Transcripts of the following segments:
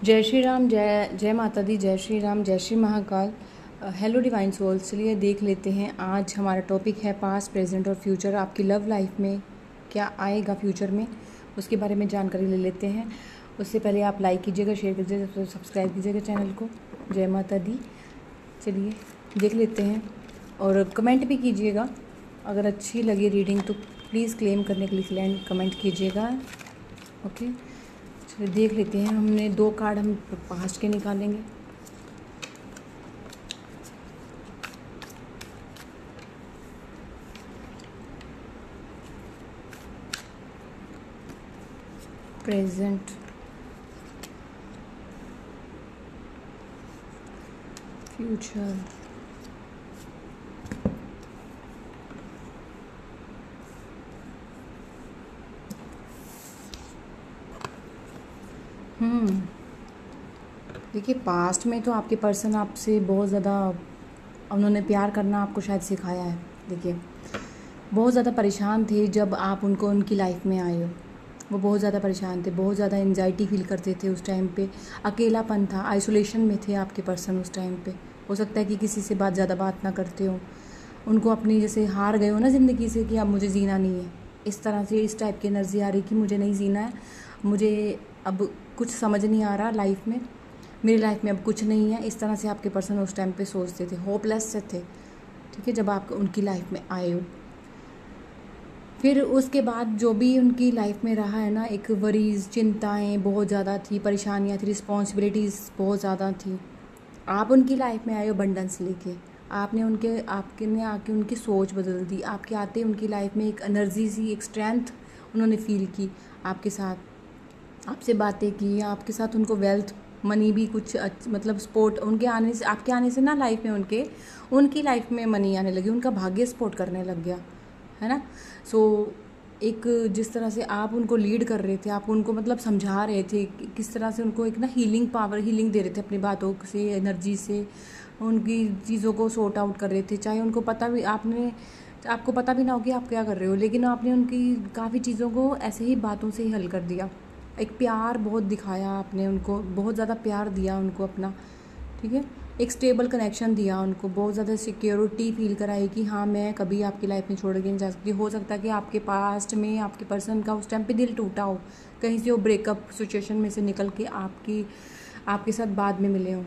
जय श्री राम, जय जय माता दी, जय श्री राम, जय Shri Mahakal. Hello divine souls, चलिए देख लेते हैं। आज हमारा टॉपिक है पास्ट, प्रेजेंट और फ्यूचर। आपकी लव लाइफ में क्या आएगा फ्यूचर में, उसके बारे में जानकारी ले लेते हैं। उससे पहले आप लाइक कीजिएगा, शेयर कीजिएगा, सब्सक्राइब कीजिएगा चैनल को। जय माता दी। चलिए देख लेते हैं और कमेंट भी कीजिएगा। अगर अच्छी लगी रीडिंग तो प्लीज़ क्लेम करने के लिए कमेंट कीजिएगा। ओके, चलिए देख लेते हैं। हमने 2 कार्ड हम पास्ट के निकालेंगे। प्रेजेंट, फ्यूचर, देखिए पास्ट में तो आपके पर्सन आपसे बहुत ज़्यादा, उन्होंने प्यार करना आपको शायद सिखाया है। देखिए बहुत ज़्यादा परेशान थे जब आप उनकी लाइफ में आए हो। वो बहुत ज़्यादा परेशान थे, बहुत ज़्यादा एंजाइटी फील करते थे उस टाइम पे। अकेलापन था, आइसोलेशन में थे आपके पर्सन उस टाइम पे। हो सकता है कि किसी से ज़्यादा बात ना करते हो, उनको अपनी जैसे हार गए हो ना ज़िंदगी से कि अब मुझे जीना नहीं है। इस तरह से इस टाइप की एनर्जी आ रही कि मुझे नहीं जीना है, मुझे अब कुछ समझ नहीं आ रहा लाइफ में, मेरी लाइफ में अब कुछ नहीं है। इस तरह से आपके पर्सन उस टाइम पे सोचते थे, होपलेस से थे। ठीक है, जब आप उनकी लाइफ में आए हो। फिर उसके बाद जो भी उनकी लाइफ में रहा है ना, एक वरीज, चिंताएं बहुत ज़्यादा थी, परेशानियां थी, रिस्पॉन्सिबिलिटीज़ बहुत ज़्यादा थी। आप उनकी लाइफ में आए हो अबंडेंस लेके। आपके ने आके उनकी सोच बदल दी। आपके आते उनकी लाइफ में एक एनर्जी सी, एक स्ट्रेंथ उन्होंने फील की आपके साथ, आपसे बातें की, आपके साथ उनको वेल्थ, मनी भी कुछ मतलब सपोर्ट उनके आने से, आपके आने से ना लाइफ में उनकी लाइफ में मनी आने लगी, उनका भाग्य सपोर्ट करने लग गया, है ना। सो एक जिस तरह से आप उनको लीड कर रहे थे, आप उनको मतलब समझा रहे थे किस तरह से उनको एक ना हीलिंग दे रहे थे अपनी बातों से, एनर्जी से, उनकी चीज़ों को सॉर्ट आउट कर रहे थे। चाहे उनको आपको पता भी ना हो कि आप क्या कर रहे हो, लेकिन आपने उनकी काफ़ी चीज़ों को ऐसे ही बातों से ही हल कर दिया। एक प्यार बहुत दिखाया आपने उनको, बहुत ज़्यादा प्यार दिया उनको अपना। ठीक है, एक स्टेबल कनेक्शन दिया उनको, बहुत ज़्यादा सिक्योरिटी फील कराई कि हाँ मैं कभी आपकी लाइफ में छोड़ के नहीं जा सकती। हो सकता है कि आपके पास्ट में आपके पर्सन का उस टाइम पे दिल टूटा हो, कहीं से वो ब्रेकअप सिचुएशन में से निकल के आपके साथ बाद में मिले हों।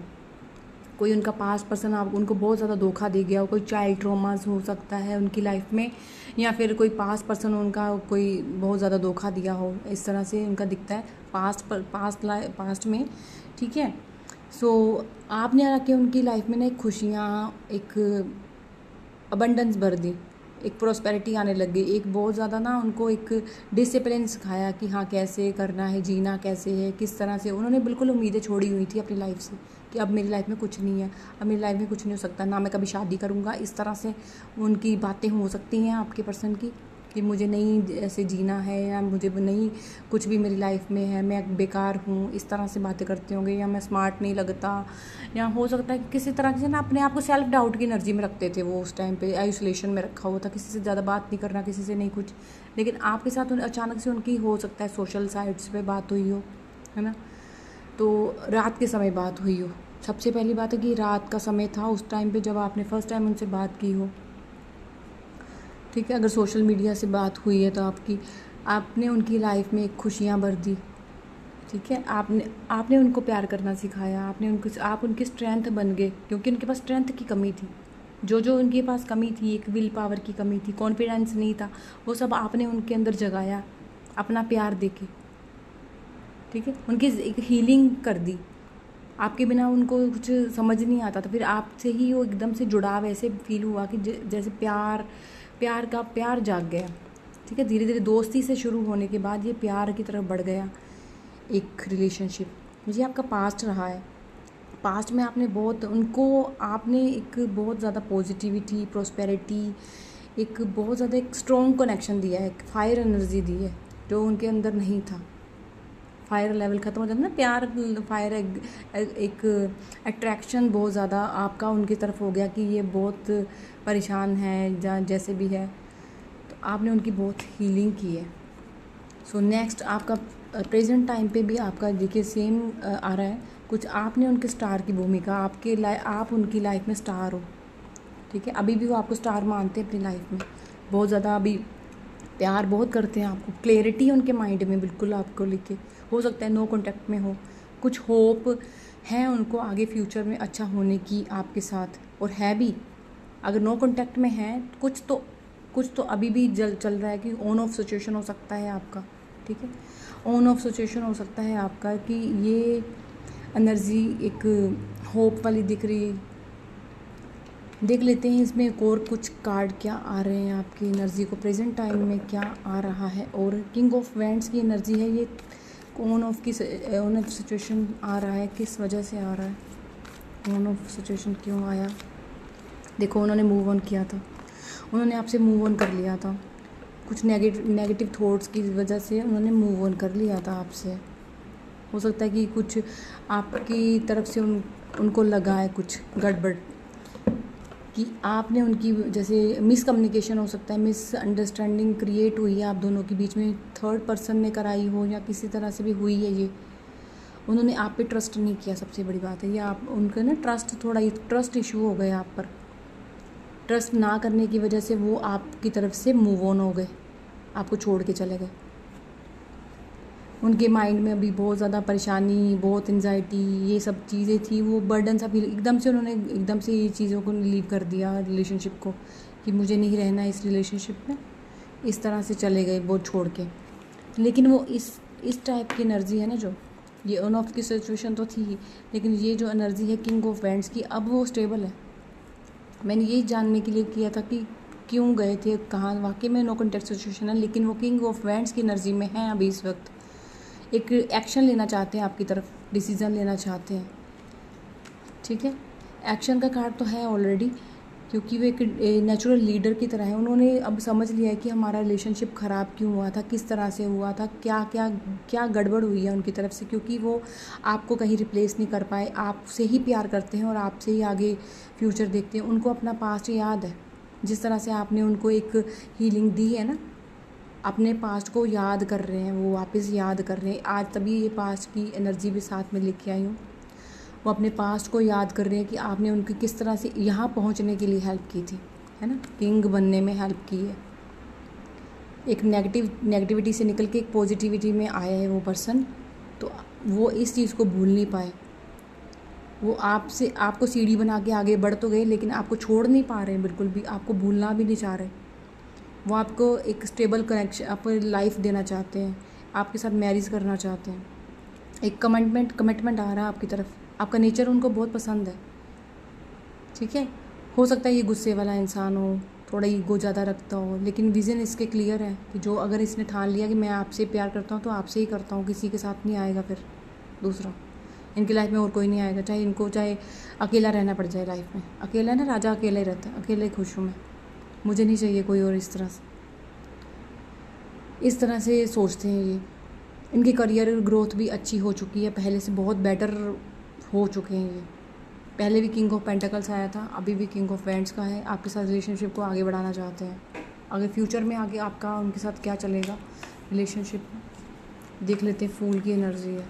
कोई उनका पास्ट पर्सन आप उनको बहुत ज़्यादा धोखा दे गया हो, कोई चाइल्ड ट्रॉमास हो सकता है उनकी लाइफ में, या फिर कोई पास्ट पर्सन उनका कोई बहुत ज़्यादा धोखा दिया हो। इस तरह से उनका दिखता है पास्ट में। ठीक है, सो आपने आके उनकी लाइफ में ना एक खुशियाँ, एक अबंडेंस भर दी, एक प्रोस्पेरिटी आने लग गई। एक बहुत ज़्यादा ना उनको एक डिसिप्लिन सिखाया कि हाँ कैसे करना है, जीना कैसे है, किस तरह से। उन्होंने बिल्कुल उम्मीदें छोड़ी हुई थी अपनी लाइफ से कि अब मेरी लाइफ में कुछ नहीं है, अब मेरी लाइफ में कुछ नहीं हो सकता, ना मैं कभी शादी करूँगा। इस तरह से उनकी बातें हो सकती हैं आपके पर्सन की कि मुझे नहीं ऐसे जीना है, या मुझे नहीं कुछ भी मेरी लाइफ में है, मैं बेकार हूँ। इस तरह से बातें करते होंगे, या मैं स्मार्ट नहीं लगता, या हो सकता है कि किसी तरह से ना अपने आप को सेल्फ डाउट की एनर्जी में रखते थे। वो उस टाइम पे आइसोलेशन में रखा हुआ था, किसी से ज़्यादा बात नहीं करना, किसी से नहीं कुछ। लेकिन आपके साथ अचानक से उनकी हो सकता है सोशल साइट्स पे बात हुई हो, है ना। तो रात के समय बात हुई हो। सबसे पहली बात है कि रात का समय था उस टाइम पे जब आपने फर्स्ट टाइम उनसे बात की हो। ठीक है, अगर सोशल मीडिया से बात हुई है तो आपने उनकी लाइफ में खुशियाँ भर दी। ठीक है, आपने उनको प्यार करना सिखाया, आप उनकी स्ट्रेंथ बन गए, क्योंकि उनके पास स्ट्रेंथ की कमी थी। जो उनके पास कमी थी, एक विल पावर की कमी थी, कॉन्फिडेंस नहीं था, वो सब आपने उनके अंदर जगाया अपना प्यार देके। ठीक है, उनकी एक हीलिंग कर दी। आपके बिना उनको कुछ समझ नहीं आता था, फिर आपसे ही वो एकदम से जुड़ाव ऐसे फील हुआ कि जैसे प्यार जाग गया। ठीक है, धीरे धीरे दोस्ती से शुरू होने के बाद ये प्यार की तरफ बढ़ गया एक रिलेशनशिप। ये आपका पास्ट रहा है। पास्ट में आपने एक बहुत ज़्यादा पॉजिटिविटी, प्रोस्पेरिटी, एक बहुत ज़्यादा एक स्ट्रॉन्ग कनेक्शन दिया है, एक फायर एनर्जी दी है जो उनके अंदर नहीं था। फायर लेवल ख़त्म हो जाता है ना, प्यार फायर एक अट्रैक्शन बहुत ज़्यादा आपका उनकी तरफ हो गया कि ये बहुत परेशान है, जैसे भी है। तो आपने उनकी बहुत हीलिंग की है। सो नेक्स्ट आपका प्रेजेंट टाइम पे भी आपका देखिए सेम आ रहा है। कुछ आपने उनके स्टार की भूमिका, आप उनकी लाइफ में स्टार हो, ठीक है। अभी भी वो आपको स्टार मानते हैं अपनी लाइफ में, बहुत ज़्यादा अभी प्यार बहुत करते हैं आपको, क्लैरिटी है उनके माइंड में बिल्कुल आपको लेके। हो सकता है नो कांटेक्ट में हो, कुछ होप है उनको आगे फ्यूचर में अच्छा होने की आपके साथ, और है भी। अगर नो कांटेक्ट में है कुछ तो अभी भी चल रहा है कि ऑन ऑफ सिचुएशन हो सकता है आपका, ठीक है। ऑन ऑफ सिचुएशन हो सकता है आपका कि ये एनर्जी एक होप वाली दिख रही है। देख लेते हैं इसमें एक और कुछ कार्ड क्या आ रहे हैं आपकी एनर्जी को प्रेजेंट टाइम में क्या आ रहा है। और किंग ऑफ वैंड्स की एनर्जी है, ये ऑन ऑफ सिचुएशन आ रहा है, किस वजह से आ रहा है, ऑन ऑफ सिचुएशन क्यों आया। देखो उन्होंने मूव ऑन किया था, उन्होंने आपसे मूव ऑन कर लिया था, कुछ नेगेटिव थॉट्स की वजह से उन्होंने मूव ऑन कर लिया था आपसे। हो सकता है कि कुछ आपकी तरफ से उनको लगा है कुछ गड़बड़, कि आपने उनकी जैसे मिसकम्युनिकेशन हो सकता है, मिसअंडरस्टैंडिंग क्रिएट हुई है आप दोनों के बीच में, थर्ड पर्सन ने कराई हो या किसी तरह से भी हुई है ये। उन्होंने आप पे ट्रस्ट नहीं किया, सबसे बड़ी बात है ये। आप उनका ना ट्रस्ट इशू हो गए आप पर। ट्रस्ट ना करने की वजह से वो आपकी तरफ से मूव ऑन हो गए, आपको छोड़ के चले गए। उनके माइंड में अभी बहुत ज़्यादा परेशानी, बहुत एंजाइटी, ये सब चीज़ें थी, वो बर्डन सा फील एकदम से ये चीज़ों को लीव कर दिया, रिलेशनशिप को, कि मुझे नहीं रहना इस रिलेशनशिप में, इस तरह से चले गए वो छोड़ के। लेकिन वो इस टाइप की एनर्जी है ना, जो ये ऑन ऑफ की सिचुएशन तो थी ही, लेकिन ये जो एनर्जी है किंग ऑफ वैंड्स की, अब वो स्टेबल है। मैंने ये जानने के लिए किया था कि क्यों गए थे, कहाँ, वाकई में नो कॉन्टेक्ट सिचुएशन है, लेकिन वो किंग ऑफ वैंड्स की एनर्जी में है अभी इस वक्त। एक एक्शन लेना चाहते हैं आपकी तरफ, डिसीज़न लेना चाहते हैं, ठीक है। एक्शन का कार्ड तो है ऑलरेडी, क्योंकि वो एक नेचुरल लीडर की तरह है। उन्होंने अब समझ लिया है कि हमारा रिलेशनशिप ख़राब क्यों हुआ था, किस तरह से हुआ था, क्या गड़बड़ हुई है उनकी तरफ से, क्योंकि वो आपको कहीं रिप्लेस नहीं कर पाए। आपसे ही प्यार करते हैं और आपसे ही आगे फ्यूचर देखते हैं। उनको अपना पास्ट याद है, जिस तरह से आपने उनको एक हीलिंग दी है ना, अपने पास्ट को याद कर रहे हैं, वो वापस याद कर रहे हैं आज। तभी ये पास्ट की एनर्जी भी साथ में लेके आई हूँ। वो अपने पास्ट को याद कर रहे हैं कि आपने उनकी किस तरह से यहाँ पहुँचने के लिए हेल्प की थी, है ना, किंग बनने में हेल्प की है। एक नेगेटिविटी से निकल के एक पॉजिटिविटी में आया है वो पर्सन, तो वो इस चीज़ को भूल नहीं पाए। वो आपको सीढ़ी बना के आगे बढ़ तो गए, लेकिन आपको छोड़ नहीं पा रहे हैं बिल्कुल भी, आपको भूलना भी नहीं चाह रहे। वो आपको एक स्टेबल कनेक्शन, आपको लाइफ देना चाहते हैं, आपके साथ मैरिज करना चाहते हैं। एक कमिटमेंट आ रहा है आपकी तरफ। आपका नेचर उनको बहुत पसंद है, ठीक है। हो सकता है ये गुस्से वाला इंसान हो, थोड़ा ईगो ज़्यादा रखता हो, लेकिन विज़न इसके क्लियर है कि जो अगर इसने ठान लिया कि मैं आपसे प्यार करता हूँ तो आपसे ही करता हूँ, किसी के साथ नहीं आएगा फिर दूसरा। इनकी लाइफ में और कोई नहीं आएगा, चाहे अकेला रहना पड़ जाए लाइफ में। अकेला है ना, राजा अकेला ही रहता है, अकेले ही खुश हूँ मैं, मुझे नहीं चाहिए कोई और। इस तरह से सोचते हैं ये। इनकी करियर ग्रोथ भी अच्छी हो चुकी है, पहले से बहुत बेटर हो चुके हैं ये। पहले भी किंग ऑफ पेंटिकल्स आया था, अभी भी किंग ऑफ वैंड्स का है। आपके साथ रिलेशनशिप को आगे बढ़ाना चाहते हैं। अगर फ्यूचर में आगे आपका उनके साथ क्या चलेगा रिलेशनशिप, देख लेते हैं। फूल की एनर्जी है,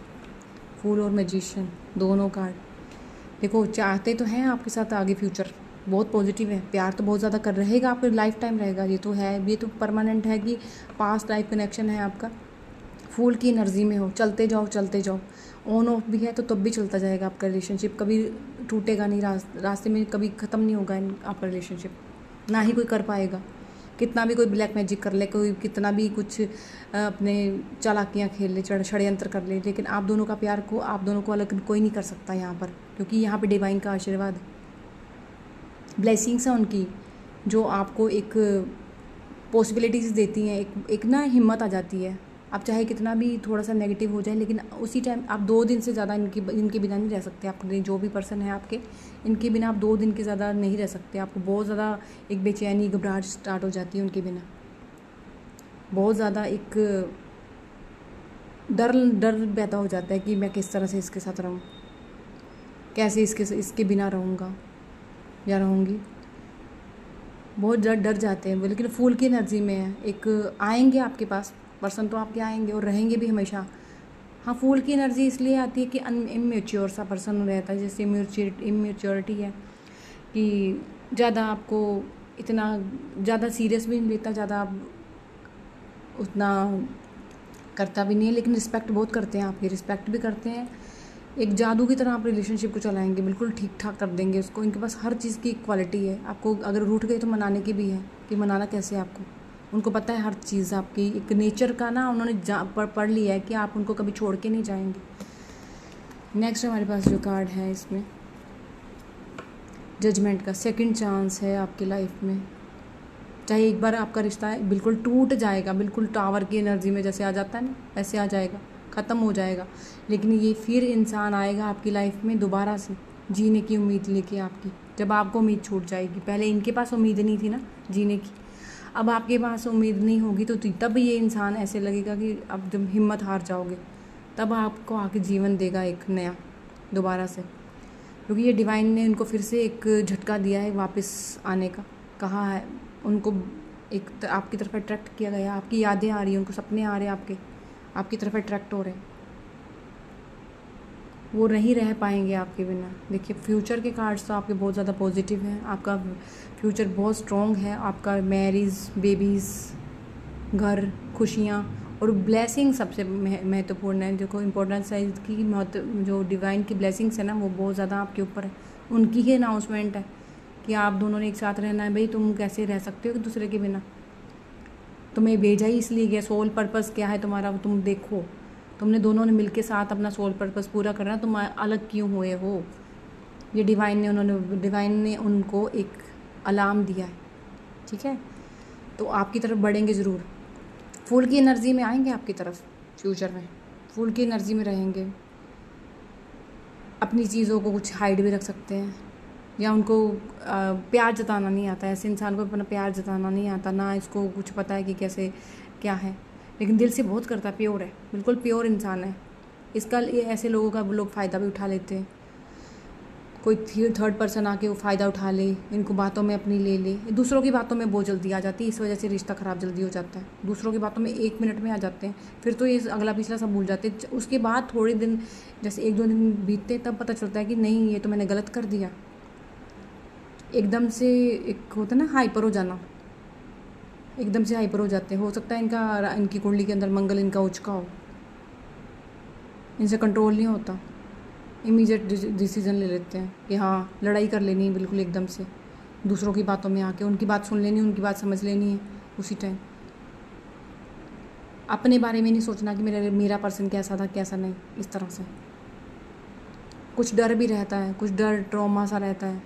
फूल और मैजिशियन दोनों कार्ड। देखो चाहते तो हैं आपके साथ आगे फ्यूचर, बहुत पॉजिटिव है, प्यार तो बहुत ज़्यादा कर रहेगा, आपका लाइफ टाइम रहेगा, ये तो है, ये तो परमानेंट है कि पास्ट लाइफ कनेक्शन है आपका। फूल की एनर्जी में हो, चलते जाओ। ऑन ऑफ भी है तो तब भी चलता जाएगा आपका रिलेशनशिप, कभी टूटेगा नहीं, रास्ते में कभी ख़त्म नहीं होगा आपका रिलेशनशिप, ना ही कोई कर पाएगा। कितना भी कोई ब्लैक मैजिक कर ले, कोई कितना भी कुछ अपने चालाकियाँ खेल ले, षड्यंत्र कर ले, लेकिन आप दोनों का प्यार को, आप दोनों को अलग कोई नहीं कर सकता यहाँ पर, क्योंकि यहाँ पे डिवाइन का आशीर्वाद, ब्लेसिंग्स हैं उनकी, जो आपको एक पॉसिबिलिटीज़ देती हैं। एक ना हिम्मत आ जाती है। आप चाहे कितना भी थोड़ा सा नेगेटिव हो जाए, लेकिन उसी टाइम आप 2 दिन से ज़्यादा इनके बिना नहीं रह सकते। आपके जो भी पर्सन है आपके, इनके बिना आप 2 दिन के ज़्यादा नहीं रह सकते। आपको बहुत ज़्यादा एक बेचैनी, घबराहट स्टार्ट हो जाती है उनके बिना। बहुत ज़्यादा एक डर पैदा हो जाता है कि मैं किस तरह से इसके साथ रहूँ, कैसे इसके बिना रहूँगा या रहूँगी। बहुत डर जाते हैं वो, लेकिन फूल की एनर्जी में है। एक आएंगे आपके पास पर्सन, तो आपके आएंगे और रहेंगे भी हमेशा। हाँ, फूल की एनर्जी इसलिए आती है कि इमेच्योर सा पर्सन रहता है, जैसे इमेच्योरिटी है कि ज़्यादा आपको इतना ज़्यादा सीरियस भी नहीं लेता, ज़्यादा उतना करता भी नहीं है, लेकिन रिस्पेक्ट बहुत करते हैं, आपकी रिस्पेक्ट भी करते हैं। एक जादू की तरह आप रिलेशनशिप को चलाएंगे, बिल्कुल ठीक ठाक कर देंगे उसको। इनके पास हर चीज़ की क्वालिटी है। आपको अगर रूठ गए तो मनाने की भी है कि मनाना कैसे है आपको। उनको पता है हर चीज़ आपकी, एक नेचर का ना उन्होंने पढ़ लिया है कि आप उनको कभी छोड़ के नहीं जाएंगे। नेक्स्ट हमारे पास जो कार्ड है इसमें जजमेंट का सेकंड चांस है आपकी लाइफ में। चाहे एक बार आपका रिश्ता है बिल्कुल टूट जाएगा, बिल्कुल टावर की एनर्जी में जैसे आ जाता है ना, ऐसे आ जाएगा, ख़त्म हो जाएगा, लेकिन ये फिर इंसान आएगा आपकी लाइफ में दोबारा से जीने की उम्मीद लेके आपकी। जब आपको उम्मीद छूट जाएगी, पहले इनके पास उम्मीद नहीं थी ना जीने की, अब आपके पास उम्मीद नहीं होगी तो तब ये इंसान ऐसे लगेगा कि अब जब हिम्मत हार जाओगे तब आपको आके जीवन देगा एक नया दोबारा से, क्योंकि ये डिवाइन ने उनको फिर से एक झटका दिया है वापस आने का। कहा है उनको एक आपकी तरफ अट्रैक्ट किया गया, आपकी यादें आ रही हैं, उनको सपने आ रहे हैं आपकी तरफ अट्रैक्ट हो रहे हैं। वो नहीं रह पाएंगे आपके बिना। देखिए फ्यूचर के कार्ड्स तो आपके बहुत ज़्यादा पॉजिटिव हैं, आपका फ्यूचर बहुत स्ट्रॉन्ग है। आपका मैरिज, बेबीज़, घर, खुशियाँ और ब्लेसिंग सबसे महत्वपूर्ण है। देखो इम्पोर्टेंस है इसकी, जो डिवाइन की ब्लेसिंग्स है ना वो बहुत ज़्यादा आपके ऊपर है। उनकी ही अनाउंसमेंट है कि आप दोनों ने एक साथ रहना है। भाई तुम कैसे रह सकते हो एक दूसरे के बिना, तुम्हें भेजा ही इसलिए गया। सोल पर्पस क्या है तुम्हारा, तुम देखो, तुमने दोनों ने मिलके साथ अपना सोल पर्पस पूरा करना, तुम अलग क्यों हुए हो। ये डिवाइन ने उनको एक अलार्म दिया है, ठीक है। तो आपकी तरफ बढ़ेंगे ज़रूर, फूल की एनर्जी में आएंगे आपकी तरफ, फ्यूचर में फूल की एनर्जी में रहेंगे। अपनी चीज़ों को कुछ हाइड भी रख सकते हैं, या उनको प्यार जताना नहीं आता। ऐसे इंसान को अपना प्यार जताना नहीं आता, ना इसको कुछ पता है कि कैसे क्या है, लेकिन दिल से बहुत करता है, प्योर है, बिल्कुल प्योर इंसान है। इसका ऐसे लोगों का लोग फ़ायदा भी उठा लेते हैं। कोई थर्ड पर्सन आके वो फ़ायदा उठा ले, इनको बातों में अपनी ले ले। दूसरों की बातों में बहुत जल्दी आ जाती है, इस वजह से रिश्ता ख़राब जल्दी हो जाता है। दूसरों की बातों में 1 मिनट में आ जाते हैं, फिर तो ये अगला पिछला सब भूल जाते हैं। उसके बाद थोड़े दिन, जैसे 1-2 दिन बीतते, तब पता चलता है कि नहीं ये तो मैंने गलत कर दिया। एकदम से एक होता है ना हाइपर हो जाना, एकदम से हाइपर हो जाते हैं। हो सकता है इनकी कुंडली के अंदर मंगल इनका उचका हो, इनसे कंट्रोल नहीं होता, इमीडिएट डिसीजन ले लेते हैं कि हाँ लड़ाई कर लेनी है बिल्कुल एकदम से, दूसरों की बातों में आके उनकी बात सुन लेनी, उनकी बात समझ लेनी है उसी टाइम। अपने बारे में नहीं सोचना कि मेरा पर्सन कैसा था कैसा नहीं। इस तरह से कुछ डर भी रहता है, कुछ डर ट्रॉमा सा रहता है,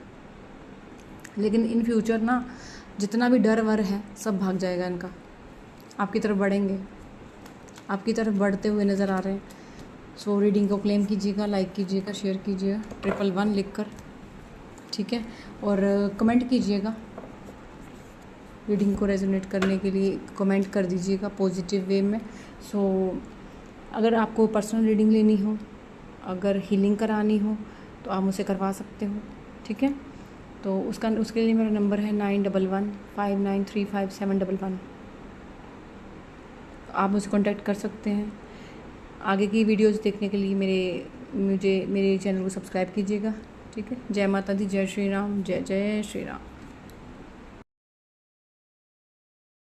लेकिन इन फ्यूचर ना जितना भी डर वर है सब भाग जाएगा इनका। आपकी तरफ बढ़ेंगे, आपकी तरफ बढ़ते हुए नज़र आ रहे हैं। सो रीडिंग को क्लेम कीजिएगा, लाइक कीजिएगा, शेयर कीजिएगा 111 लिखकर, ठीक है। और कमेंट कीजिएगा, रीडिंग को रेजोनेट करने के लिए कमेंट कर दीजिएगा पॉजिटिव वे में। सो अगर आपको पर्सनल रीडिंग लेनी हो, अगर हीलिंग करानी हो तो आप मुझसे करवा सकते हो, ठीक है। तो उसके लिए मेरा नंबर है 9115935711। आप मुझसे कांटेक्ट कर सकते हैं। आगे की वीडियोस देखने के लिए मेरे चैनल को सब्सक्राइब कीजिएगा, ठीक है। जय माता दी, जय श्री राम, जय जय श्री राम।